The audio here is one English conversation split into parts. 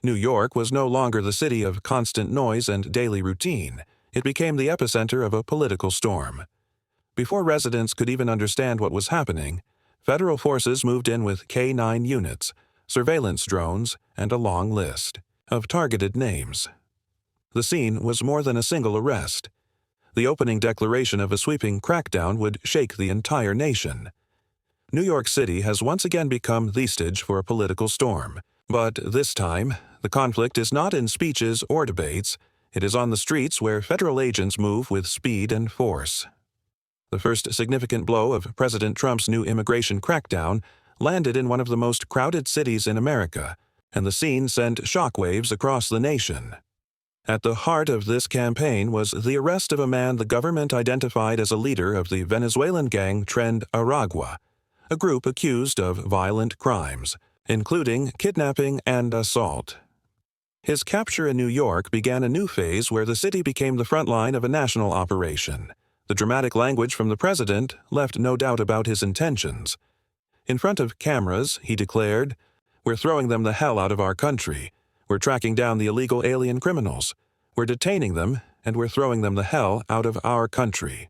New York was no longer the city of constant noise and daily routine. It became the epicenter of a political storm. Before residents could even understand what was happening, federal forces moved in with K-9 units, surveillance drones, and a long list of targeted names. The scene was more than a single arrest. The opening declaration of a sweeping crackdown would shake the entire nation. New York City has once again become the stage for a political storm. But this time, the conflict is not in speeches or debates. It is on the streets where federal agents move with speed and force. The first significant blow of President Trump's new immigration crackdown landed in one of the most crowded cities in America, and the scene sent shockwaves across the nation. At the heart of this campaign was the arrest of a man the government identified as a leader of the Venezuelan gang Tren Aragua, a group accused of violent crimes, including kidnapping and assault. His capture in New York began a new phase where the city became the front line of a national operation. The dramatic language from the president left no doubt about his intentions. In front of cameras, he declared, "We're throwing them the hell out of our country. We're tracking down the illegal alien criminals. We're detaining them, and we're throwing them the hell out of our country."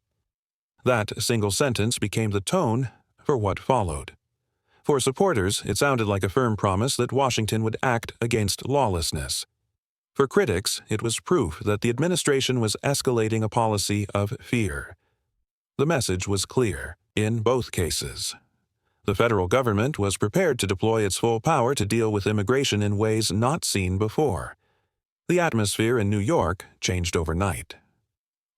That single sentence became the tone for what followed. For supporters, it sounded like a firm promise that Washington would act against lawlessness. For critics, it was proof that the administration was escalating a policy of fear. The message was clear in both cases. The federal government was prepared to deploy its full power to deal with immigration in ways not seen before. The atmosphere in New York changed overnight.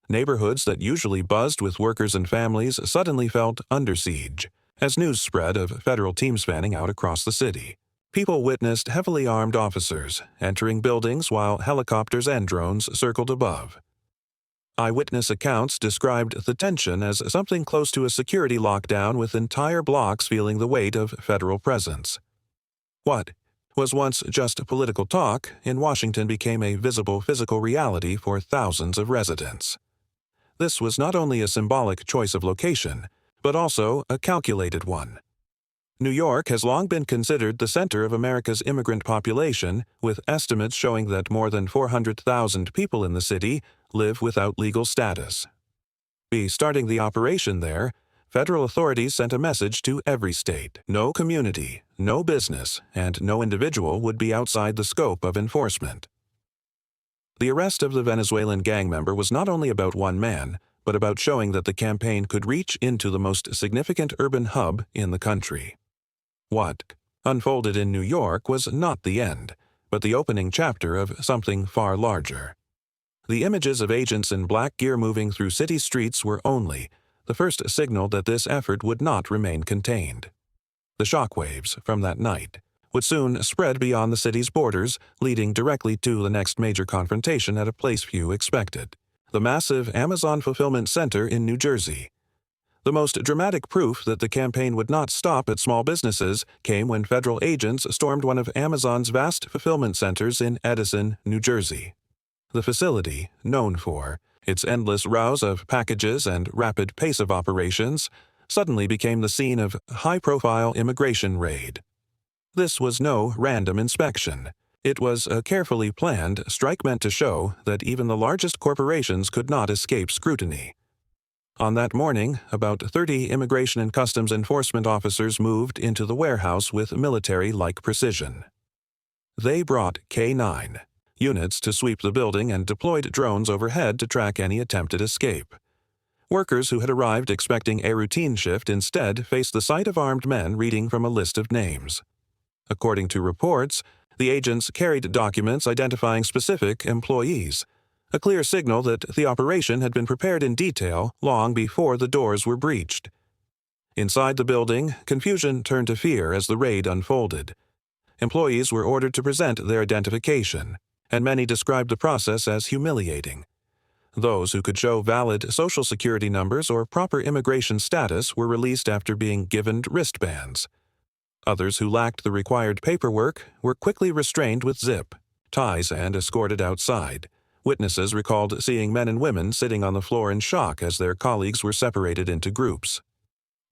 Neighborhoods that usually buzzed with workers and families suddenly felt under siege, as news spread of federal teams fanning out across the city. People witnessed heavily armed officers entering buildings while helicopters and drones circled above. Eyewitness accounts described the tension as something close to a security lockdown, with entire blocks feeling the weight of federal presence. What was once just political talk in Washington became a visible physical reality for thousands of residents. This was not only a symbolic choice of location, but also a calculated one. New York has long been considered the center of America's immigrant population, with estimates showing that more than 400,000 people in the city live without legal status. By starting the operation there, federal authorities sent a message to every state. No community, no business, and no individual would be outside the scope of enforcement. The arrest of the Venezuelan gang member was not only about one man, but about showing that the campaign could reach into the most significant urban hub in the country. What unfolded in New York was not the end, but the opening chapter of something far larger. The images of agents in black gear moving through city streets were only the first signal that this effort would not remain contained. The shockwaves from that night would soon spread beyond the city's borders, leading directly to the next major confrontation at a place few expected: the massive Amazon fulfillment center in New Jersey. The most dramatic proof that the campaign would not stop at small businesses came when federal agents stormed one of Amazon's vast fulfillment centers in Edison, New Jersey. The facility, known for its endless rows of packages and rapid pace of operations, suddenly became the scene of a high-profile immigration raid. This was no random inspection. It was a carefully planned strike meant to show that even the largest corporations could not escape scrutiny. On that morning, about 30 Immigration and Customs Enforcement officers moved into the warehouse with military-like precision. They brought K-9 units to sweep the building and deployed drones overhead to track any attempted escape. Workers who had arrived expecting a routine shift instead faced the sight of armed men reading from a list of names. According to reports, the agents carried documents identifying specific employees, a clear signal that the operation had been prepared in detail long before the doors were breached. Inside the building, confusion turned to fear as the raid unfolded. Employees were ordered to present their identification, and many described the process as humiliating. Those who could show valid Social Security numbers or proper immigration status were released after being given wristbands. Others who lacked the required paperwork were quickly restrained with zip ties and escorted outside. Witnesses recalled seeing men and women sitting on the floor in shock as their colleagues were separated into groups.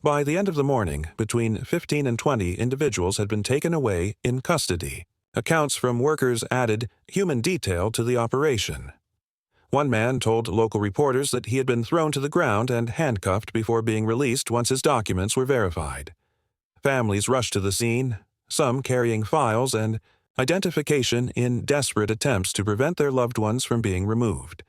By the end of the morning, between 15 and 20 individuals had been taken away in custody. Accounts from workers added human detail to the operation. One man told local reporters that he had been thrown to the ground and handcuffed before being released once his documents were verified. Families rushed to the scene, some carrying files and identification in desperate attempts to prevent their loved ones from being removed.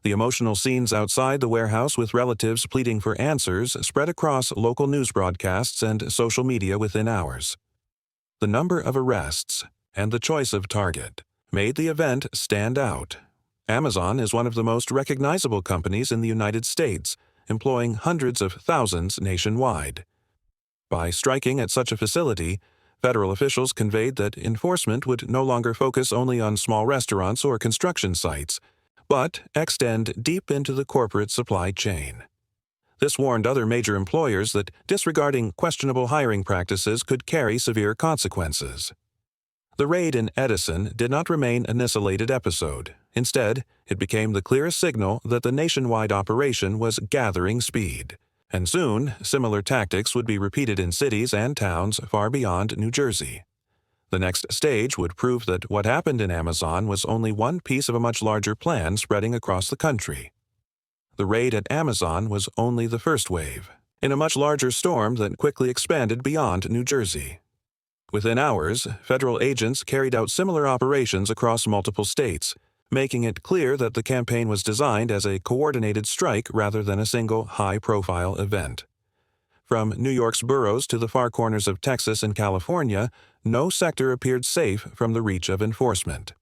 The emotional scenes outside the warehouse with relatives pleading for answers spread across local news broadcasts and social media within hours. The number of arrests and the choice of target made the event stand out. Amazon is one of the most recognizable companies in the United States, employing hundreds of thousands nationwide. By striking at such a facility, federal officials conveyed that enforcement would no longer focus only on small restaurants or construction sites, but extend deep into the corporate supply chain. This warned other major employers that disregarding questionable hiring practices could carry severe consequences. The raid in Edison did not remain an isolated episode. Instead, it became the clearest signal that the nationwide operation was gathering speed. And soon, similar tactics would be repeated in cities and towns far beyond New Jersey. The next stage would prove that what happened in Amazon was only one piece of a much larger plan spreading across the country. The raid at Amazon was only the first wave, in a much larger storm that quickly expanded beyond New Jersey. Within hours, federal agents carried out similar operations across multiple states, making it clear that the campaign was designed as a coordinated strike rather than a single high-profile event. From New York's boroughs to the far corners of Texas and California, no sector appeared safe from the reach of enforcement.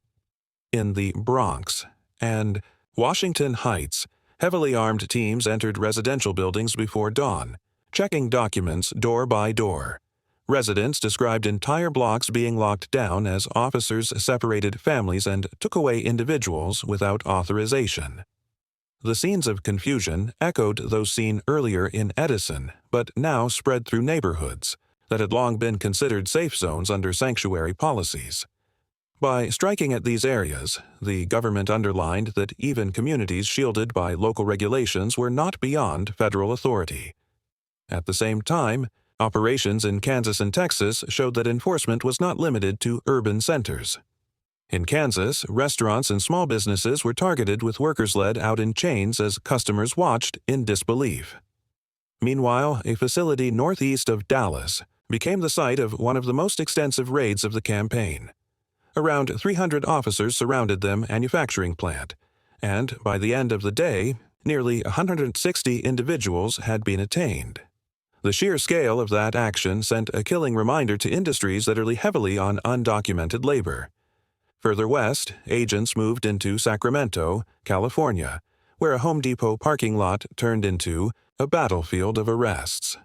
In the Bronx and Washington Heights, heavily armed teams entered residential buildings before dawn, checking documents door by door. Residents described entire blocks being locked down as officers separated families and took away individuals without authorization. The scenes of confusion echoed those seen earlier in Edison, but now spread through neighborhoods that had long been considered safe zones under sanctuary policies. By striking at these areas, the government underlined that even communities shielded by local regulations were not beyond federal authority. At the same time, operations in Kansas and Texas showed that enforcement was not limited to urban centers. In Kansas, restaurants and small businesses were targeted with workers led out in chains as customers watched in disbelief. Meanwhile, a facility northeast of Dallas became the site of one of the most extensive raids of the campaign. Around 300 officers surrounded the manufacturing plant, and by the end of the day, nearly 160 individuals had been attained. The sheer scale of that action sent a killing reminder to industries that rely heavily on undocumented labor. Further west, agents moved into Sacramento, California, where a Home Depot parking lot turned into a battlefield of arrests.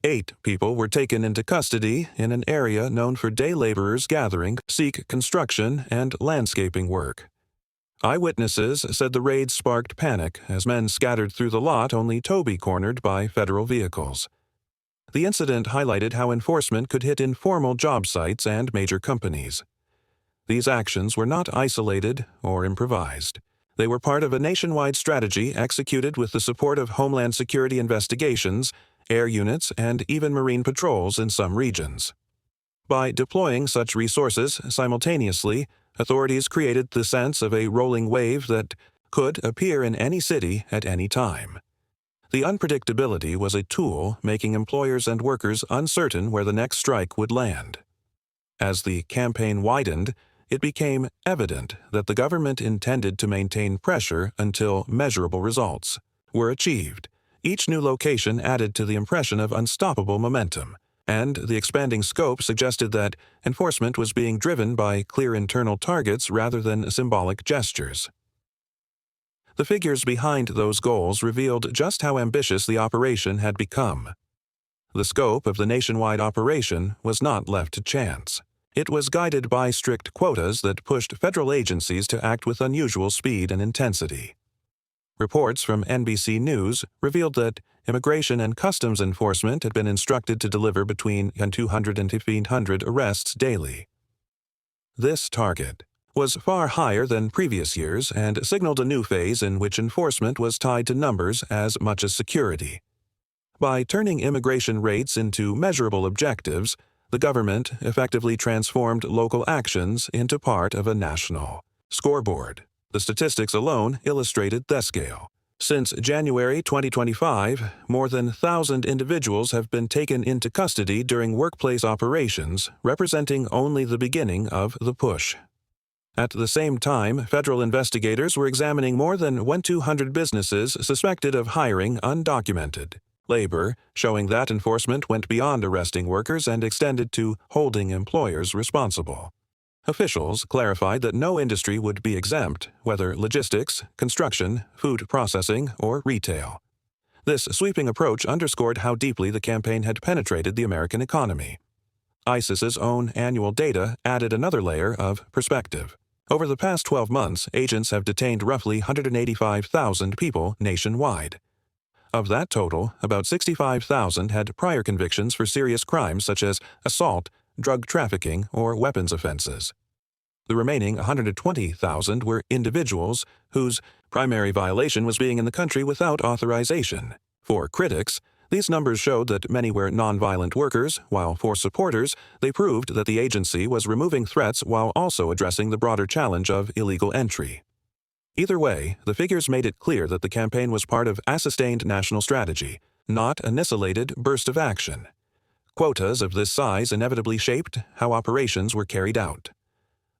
8 people were taken into custody in an area known for day laborers gathering, seek construction, and landscaping work. Eyewitnesses said the raid sparked panic as men scattered through the lot only to be cornered by federal vehicles. The incident highlighted how enforcement could hit informal job sites and major companies. These actions were not isolated or improvised. They were part of a nationwide strategy executed with the support of Homeland Security investigations, air units, and even Marine patrols in some regions. By deploying such resources simultaneously, authorities created the sense of a rolling wave that could appear in any city at any time. The unpredictability was a tool making employers and workers uncertain where the next strike would land. As the campaign widened, it became evident that the government intended to maintain pressure until measurable results were achieved. Each new location added to the impression of unstoppable momentum, and the expanding scope suggested that enforcement was being driven by clear internal targets rather than symbolic gestures. The figures behind those goals revealed just how ambitious the operation had become. The scope of the nationwide operation was not left to chance. It was guided by strict quotas that pushed federal agencies to act with unusual speed and intensity. Reports from NBC News revealed that Immigration and Customs Enforcement had been instructed to deliver between 200 and 1,500 arrests daily. This target was far higher than previous years and signaled a new phase in which enforcement was tied to numbers as much as security. By turning immigration rates into measurable objectives, The government effectively transformed local actions into part of a national scoreboard. The statistics alone illustrated that scale. Since January 2025, more than 1,000 individuals have been taken into custody during workplace operations, representing only the beginning of the push. At the same time, federal investigators were examining more than 1,200 businesses suspected of hiring undocumented labor, showing that enforcement went beyond arresting workers and extended to holding employers responsible. Officials clarified that no industry would be exempt, whether logistics, construction, food processing, or retail. This sweeping approach underscored how deeply the campaign had penetrated the American economy. ISIS's own annual data added another layer of perspective. Over the past 12 months, agents have detained roughly 185,000 people nationwide. Of that total, about 65,000 had prior convictions for serious crimes such as assault, drug trafficking, or weapons offenses. The remaining 120,000 were individuals whose primary violation was being in the country without authorization. For critics, these numbers showed that many were nonviolent workers, while for supporters, they proved that the agency was removing threats while also addressing the broader challenge of illegal entry. Either way, the figures made it clear that the campaign was part of a sustained national strategy, not an isolated burst of action. Quotas of this size inevitably shaped how operations were carried out.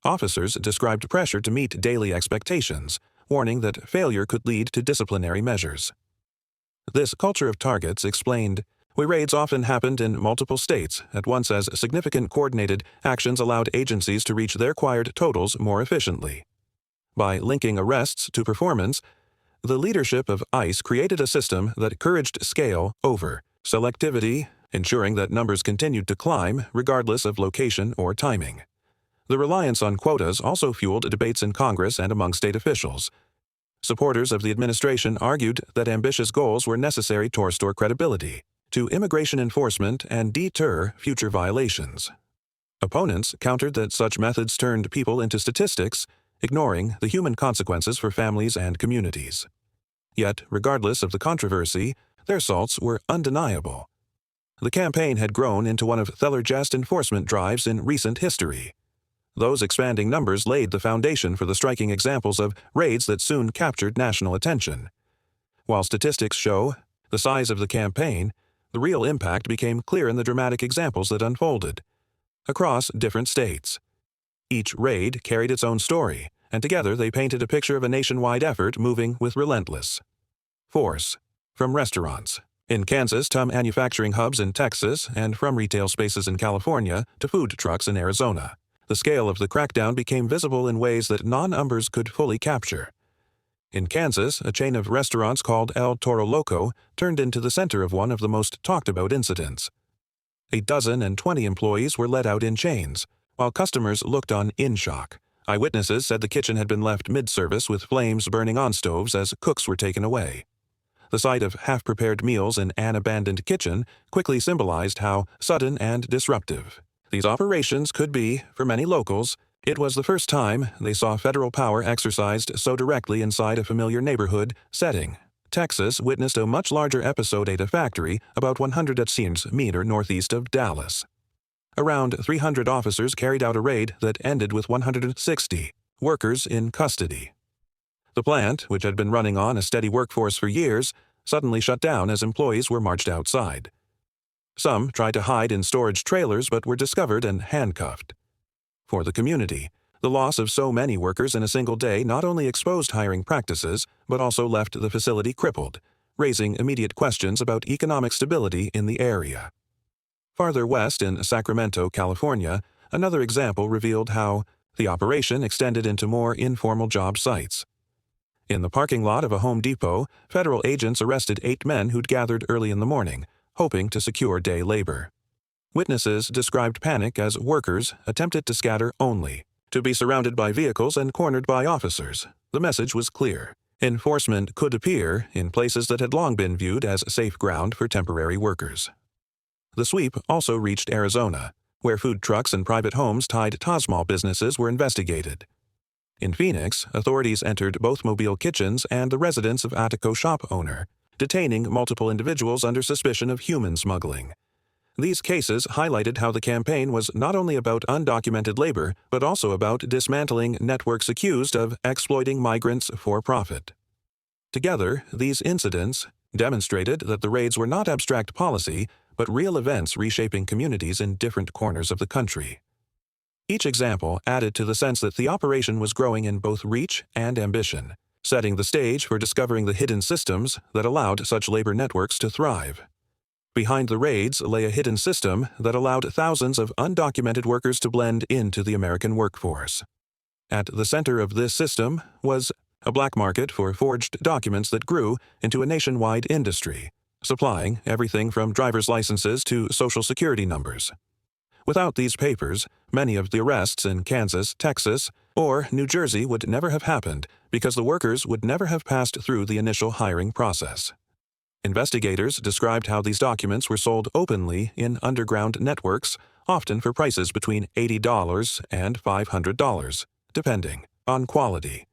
Officers described pressure to meet daily expectations, warning that failure could lead to disciplinary measures. This culture of targets explained why raids often happened in multiple states at once, as significant coordinated actions allowed agencies to reach their required totals more efficiently. By linking arrests to performance, the leadership of ICE created a system that encouraged scale over selectivity, ensuring that numbers continued to climb regardless of location or timing. The reliance on quotas also fueled debates in Congress and among state officials. Supporters of the administration argued that ambitious goals were necessary to restore credibility to immigration enforcement and deter future violations. Opponents countered that such methods turned people into statistics, ignoring the human consequences for families and communities. Yet, regardless of the controversy, their results were undeniable. The campaign had grown into one of the largest enforcement drives in recent history. Those expanding numbers laid the foundation for the striking examples of raids that soon captured national attention. While statistics show the size of the campaign, the real impact became clear in the dramatic examples that unfolded across different states. Each raid carried its own story, and together they painted a picture of a nationwide effort moving with relentless force. From restaurants in Kansas to manufacturing hubs in Texas, and from retail spaces in California to food trucks in Arizona, the scale of the crackdown became visible in ways that non-numbers could fully capture. In Kansas, a chain of restaurants called El Toro Loco turned into the center of one of the most talked-about incidents. 120 employees were let out in chains, while customers looked on in shock. Eyewitnesses said the kitchen had been left mid-service with flames burning on stoves as cooks were taken away. The sight of half-prepared meals in an abandoned kitchen quickly symbolized how sudden and disruptive these operations could be for many locals. It was the first time they saw federal power exercised so directly inside a familiar neighborhood setting. Texas witnessed a much larger episode at a factory about 100 meters northeast of Dallas. Around 300 officers carried out a raid that ended with 160 workers in custody. The plant, which had been running on a steady workforce for years, suddenly shut down as employees were marched outside. Some tried to hide in storage trailers but were discovered and handcuffed. For the community, the loss of so many workers in a single day not only exposed hiring practices, but also left the facility crippled, raising immediate questions about economic stability in the area. Farther west in Sacramento, California, another example revealed how the operation extended into more informal job sites. In the parking lot of a Home Depot, federal agents arrested 8 men who'd gathered early in the morning, hoping to secure day labor. Witnesses described panic as workers attempted to scatter only, to be surrounded by vehicles and cornered by officers. The message was clear. Enforcement could appear in places that had long been viewed as safe ground for temporary workers. The sweep also reached Arizona, where food trucks and private homes tied to small businesses were investigated. In Phoenix, authorities entered both Mobile Kitchens and the residence of Attico shop owner, detaining multiple individuals under suspicion of human smuggling. These cases highlighted how the campaign was not only about undocumented labor, but also about dismantling networks accused of exploiting migrants for profit. Together, these incidents demonstrated that the raids were not abstract policy, but real events reshaping communities in different corners of the country. Each example added to the sense that the operation was growing in both reach and ambition, setting the stage for discovering the hidden systems that allowed such labor networks to thrive. Behind the raids lay a hidden system that allowed thousands of undocumented workers to blend into the American workforce. At the center of this system was a black market for forged documents that grew into a nationwide industry, supplying everything from driver's licenses to Social Security numbers. Without these papers, many of the arrests in Kansas, Texas, or New Jersey would never have happened because the workers would never have passed through the initial hiring process. Investigators described how these documents were sold openly in underground networks, often for prices between $80 and $500, depending on quality.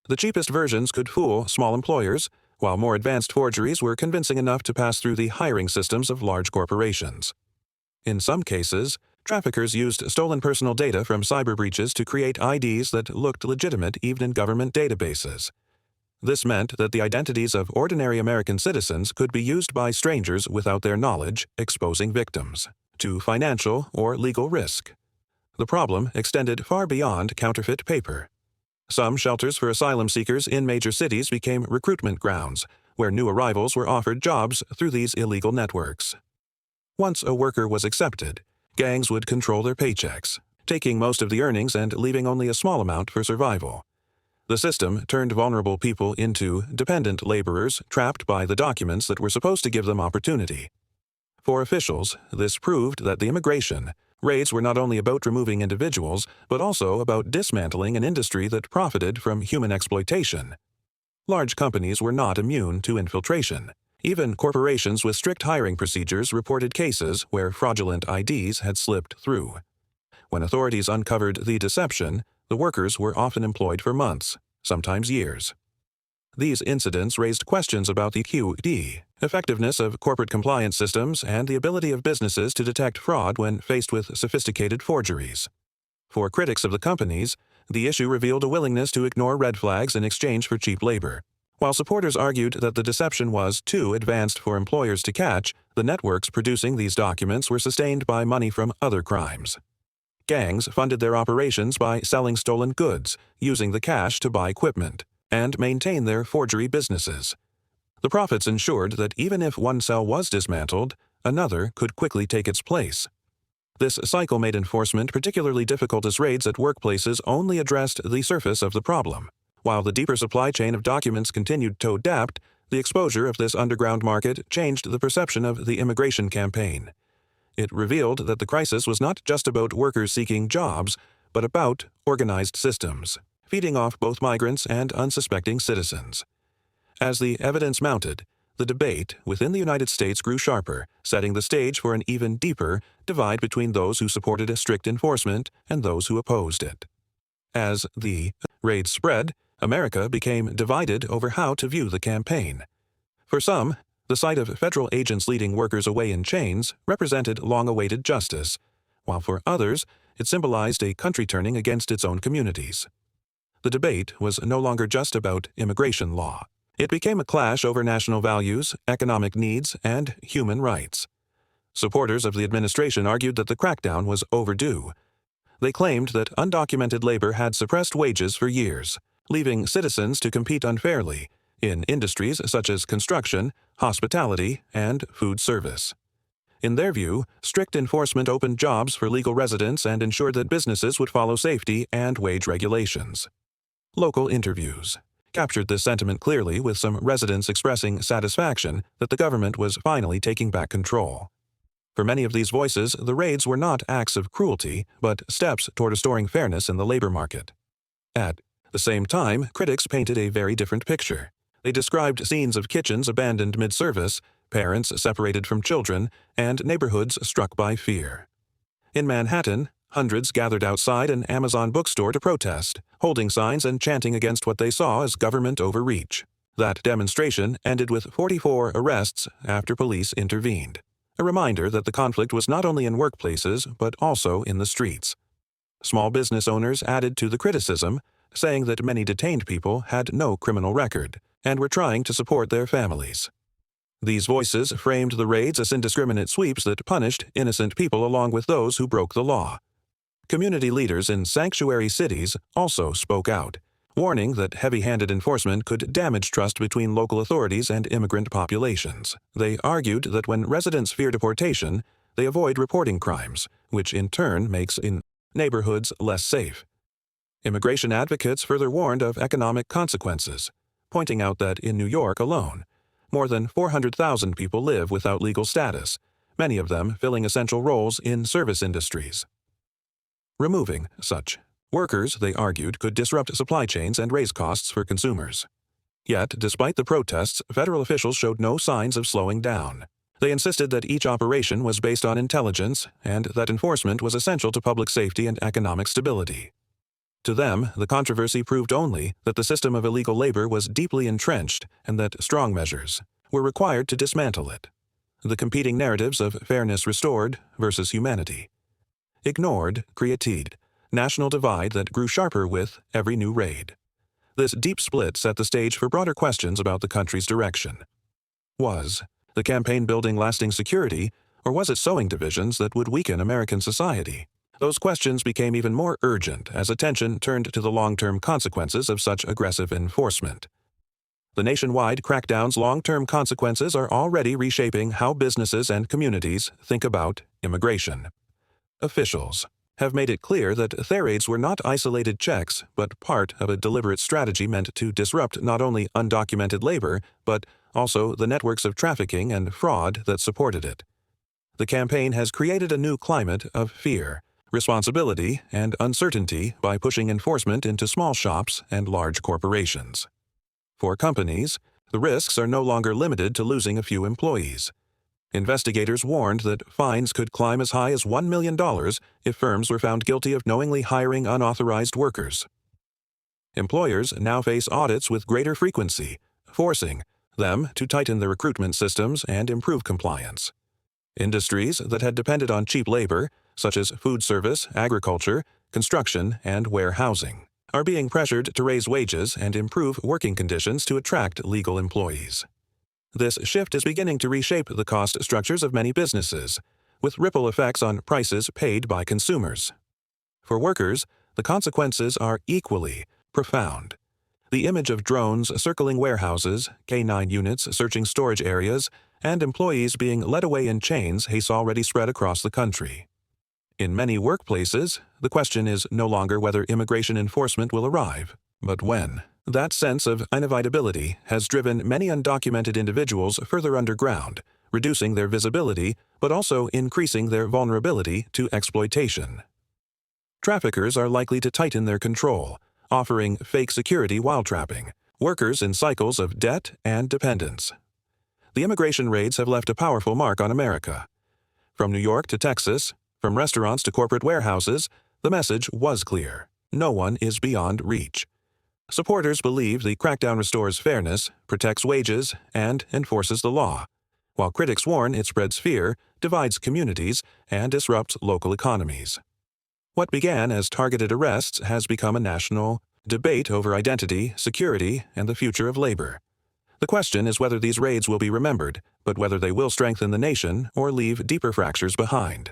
The cheapest versions could fool small employers, while more advanced forgeries were convincing enough to pass through the hiring systems of large corporations. In some cases, traffickers used stolen personal data from cyber breaches to create IDs that looked legitimate even in government databases. This meant that the identities of ordinary American citizens could be used by strangers without their knowledge, exposing victims to financial or legal risk. The problem extended far beyond counterfeit paper. Some shelters for asylum seekers in major cities became recruitment grounds, where new arrivals were offered jobs through these illegal networks. Once a worker was accepted, gangs would control their paychecks, taking most of the earnings and leaving only a small amount for survival. The system turned vulnerable people into dependent laborers trapped by the documents that were supposed to give them opportunity. For officials, this proved that the immigration raids were not only about removing individuals, but also about dismantling an industry that profited from human exploitation. Large companies were not immune to infiltration. Even corporations with strict hiring procedures reported cases where fraudulent IDs had slipped through. When authorities uncovered the deception, the workers were often employed for months, sometimes years. These incidents raised questions about the QD, effectiveness of corporate compliance systems, and the ability of businesses to detect fraud when faced with sophisticated forgeries. For critics of the companies, the issue revealed a willingness to ignore red flags in exchange for cheap labor. While supporters argued that the deception was too advanced for employers to catch, the networks producing these documents were sustained by money from other crimes. Gangs funded their operations by selling stolen goods, using the cash to buy equipment, and maintain their forgery businesses. The profits ensured that even if one cell was dismantled, another could quickly take its place. This cycle made enforcement particularly difficult as raids at workplaces only addressed the surface of the problem. While the deeper supply chain of documents continued to adapt, the exposure of this underground market changed the perception of the immigration campaign. It revealed that the crisis was not just about workers seeking jobs, but about organized systems, feeding off both migrants and unsuspecting citizens. As the evidence mounted, the debate within the United States grew sharper, setting the stage for an even deeper divide between those who supported a strict enforcement and those who opposed it. As the raids spread, America became divided over how to view the campaign. For some, the sight of federal agents leading workers away in chains represented long-awaited justice, while for others, it symbolized a country turning against its own communities. The debate was no longer just about immigration law. It became a clash over national values, economic needs, and human rights. Supporters of the administration argued that the crackdown was overdue. They claimed that undocumented labor had suppressed wages for years, leaving citizens to compete unfairly in industries such as construction, hospitality, and food service. In their view, strict enforcement opened jobs for legal residents and ensured that businesses would follow safety and wage regulations. Local interviews captured this sentiment clearly, with some residents expressing satisfaction that the government was finally taking back control. For many of these voices, the raids were not acts of cruelty, but steps toward restoring fairness in the labor market. At the same time, critics painted a very different picture. They described scenes of kitchens abandoned mid-service, parents separated from children, and neighborhoods struck by fear. In Manhattan, hundreds gathered outside an Amazon bookstore to protest, holding signs and chanting against what they saw as government overreach. That demonstration ended with 44 arrests after police intervened. a reminder that the conflict was not only in workplaces but also in the streets. Small business owners added to the criticism, saying that many detained people had no criminal record and were trying to support their families. These voices framed the raids as indiscriminate sweeps that punished innocent people along with those who broke the law. Community leaders in sanctuary cities also spoke out, warning that heavy-handed enforcement could damage trust between local authorities and immigrant populations. They argued that when residents fear deportation, they avoid reporting crimes, which in turn makes neighborhoods less safe. Immigration advocates further warned of economic consequences, pointing out that in New York alone, more than 400,000 people live without legal status, many of them filling essential roles in service industries. Removing such workers, they argued, could disrupt supply chains and raise costs for consumers. Yet, despite the protests, federal officials showed no signs of slowing down. They insisted that each operation was based on intelligence and that enforcement was essential to public safety and economic stability. To them, the controversy proved only that the system of illegal labor was deeply entrenched and that strong measures were required to dismantle it. The competing narratives of fairness restored versus humanity ignored created national divide that grew sharper with every new raid. This deep split set the stage for broader questions about the country's direction. Was the campaign building lasting security, or was it sowing divisions that would weaken American society? Those questions became even more urgent as attention turned to the long-term consequences of such aggressive enforcement. The nationwide crackdown's long-term consequences are already reshaping how businesses and communities think about immigration. Officials have made it clear that their raids were not isolated checks but part of a deliberate strategy meant to disrupt not only undocumented labor but also the networks of trafficking and fraud that supported it. The campaign has created a new climate of fear, responsibility, and uncertainty by pushing enforcement into small shops and large corporations. For companies, the risks are no longer limited to losing a few employees. Investigators warned that fines could climb as high as $1 million if firms were found guilty of knowingly hiring unauthorized workers. Employers now face audits with greater frequency, forcing them to tighten their recruitment systems and improve compliance. Industries that had depended on cheap labor, such as food service, agriculture, construction, and warehousing, are being pressured to raise wages and improve working conditions to attract legal employees. This shift is beginning to reshape the cost structures of many businesses, with ripple effects on prices paid by consumers. For workers, the consequences are equally profound. The image of drones circling warehouses, K-9 units searching storage areas, and employees being led away in chains has already spread across the country. In many workplaces, the question is no longer whether immigration enforcement will arrive, but when. That sense of inevitability has driven many undocumented individuals further underground, reducing their visibility but also increasing their vulnerability to exploitation. Traffickers are likely to tighten their control, offering fake security while trapping workers in cycles of debt and dependence. The immigration raids have left a powerful mark on America. From New York to Texas, from restaurants to corporate warehouses, the message was clear: no one is beyond reach. Supporters believe the crackdown restores fairness, protects wages, and enforces the law, while critics warn it spreads fear, divides communities, and disrupts local economies. What began as targeted arrests has become a national debate over identity, security, and the future of labor. The question is whether these raids will be remembered, but whether they will strengthen the nation or leave deeper fractures behind.